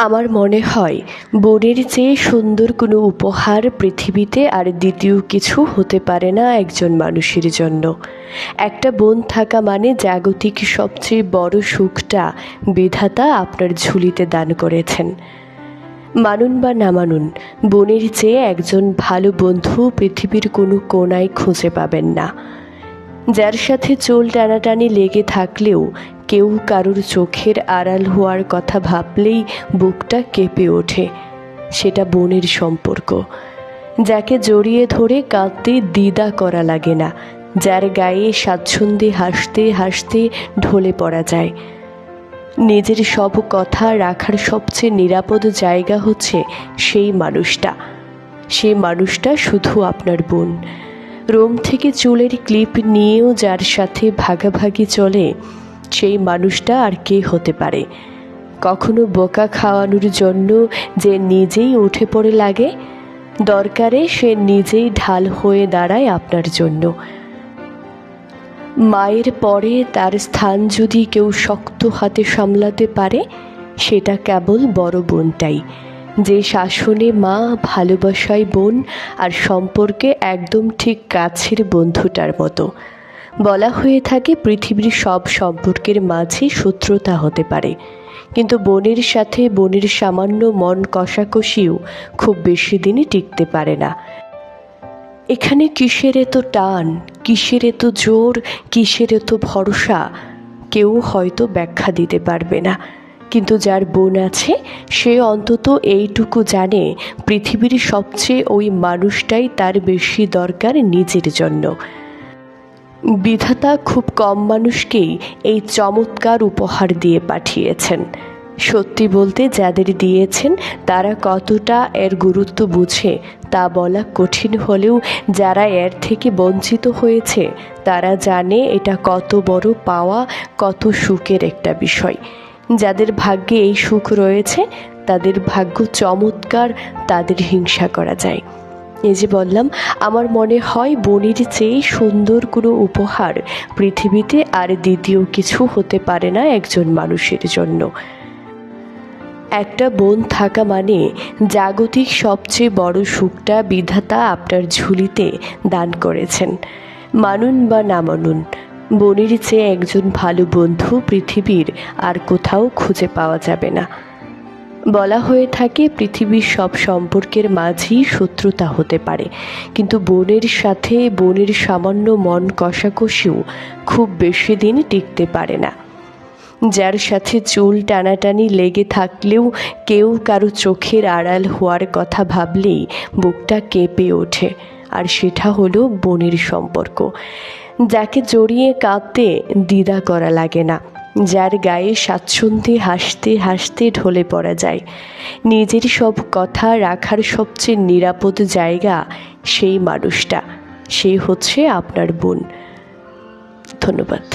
আমার মনে হয় বোনের চেয়ে সুন্দর কোনো উপহার পৃথিবীতে আর দ্বিতীয় কিছু হতে পারে না একজন মানুষের জন্য। একটা বোন থাকা মানে জাগতিক সবচেয়ে বড় সুখটা বিধাতা আপনার ঝুলিতে দান করেছেন। মানুন বা না মানুন, বোনের চেয়ে একজন ভালো বন্ধু পৃথিবীর কোনো কোণায় খুঁজে পাবেন না। যার সাথে চুল টানাটানি লেগে থাকলেও কেউ কারুর চোখের আড়াল হওয়ার কথা ভাবলেই বুকটা কেঁপে ওঠে, সেটা বোনের সম্পর্ক। যাকে জড়িয়ে ধরে কাঁদতে দ্বিধা করা লাগে না, যার গায়ে স্বাচ্ছন্দ্যে হাসতে হাসতে ঢলে পড়া যায়। নিজের সব কথা রাখার সবচেয়ে নিরাপদ জায়গা হচ্ছে সেই মানুষটা শুধু আপনার বোন। রোম থেকে চুলের ক্লিপ নিয়েও যার সাথে ভাগাভাগি চলে, সেই মানুষটা আর কে হতে পারে? কখনো বোকা খাওয়ানোর জন্য যে নিজেই উঠে পড়ে লাগে, দরকারে সে নিজেই ঢাল হয়ে দাঁড়ায় আপনার জন্য। মায়ের পরে তার স্থান যদি কেউ শক্ত হাতে সামলাতে পারে, সেটা কেবল বড় বোনটাই, যে শাসনে মা, ভালোবাসায় বোন, আর সম্পর্কে একদম ঠিক কাছের বন্ধুটার মতো। বলা হয়ে থাকে পৃথিবীর সব সম্পর্কের মাঝে শত্রুতা হতে পারে, কিন্তু বোনের সাথে বোনের সামান্য মন কষাকষিও খুব বেশি দিনই টিকতে পারে না। এখানে কিসের এত টান, কিসের এত জোর, কিসের এত ভরসা, কেউ হয়তো ব্যাখ্যা দিতে পারবে না। কিন্তু যার বোন আছে, সে অন্তত এইটুকু জানে পৃথিবীর সবচেয়ে ওই মানুষটাই তার বেশি দরকার নিজের জন্য। বিধাতা খুব কম মানুষকেই এই চমৎকার উপহার দিয়ে পাঠিয়েছেন। সত্যি বলতে যাদের দিয়েছেন তারা কতটা এর গুরুত্ব বুঝে তা বলা কঠিন হলেও যারা এর থেকে বঞ্চিত হয়েছে তারা জানে এটা কত বড় পাওয়া, কত সুখের একটা বিষয়। যাদের ভাগ্যে এই সুখ রয়েছে তাদের ভাগ্য চমৎকার, তাদের হিংসা করা যায়। এই যে বললাম, আমার মনে হয় বোনের চেয়ে সুন্দর কোনো উপহার পৃথিবীতে আর দ্বিতীয় কিছু হতে পারে না একজন মানুষের জন্য। একটা বোন থাকা মানে জাগতিক সবচেয়ে বড় সুখটা বিধাতা আপনার ঝুলিতে দান করেছেন। মানুন বা না মানুন, বোনের চেয়ে একজন ভালো বন্ধু পৃথিবীর আর কোথাও খুঁজে পাওয়া যাবে না। বলা হয়ে থাকে পৃথিবীর সব সম্পর্কের মাঝেই শত্রুতা হতে পারে, কিন্তু বোনের সাথে বোনের সামান্য মন কষাকষিও খুব বেশি দিন টিকতে পারে না। যার সাথে চুল টানাটানি লেগে থাকলেও কেউ কারো চোখের আড়াল হওয়ার কথা ভাবলেই বুকটা কেঁপে ওঠে, আর সেটা হলো বোনের সম্পর্ক। যাকে জড়িয়ে কাঁদতে দ্বিধা করা লাগে না, যার গায়ে স্বাচ্ছন্দ্যে হাসতে হাসতে ঢলে পড়া যায়। নিজের সব কথা রাখার সবচেয়ে নিরাপদ জায়গা সেই মানুষটা, সে হচ্ছে আপনার বোন। ধন্যবাদ।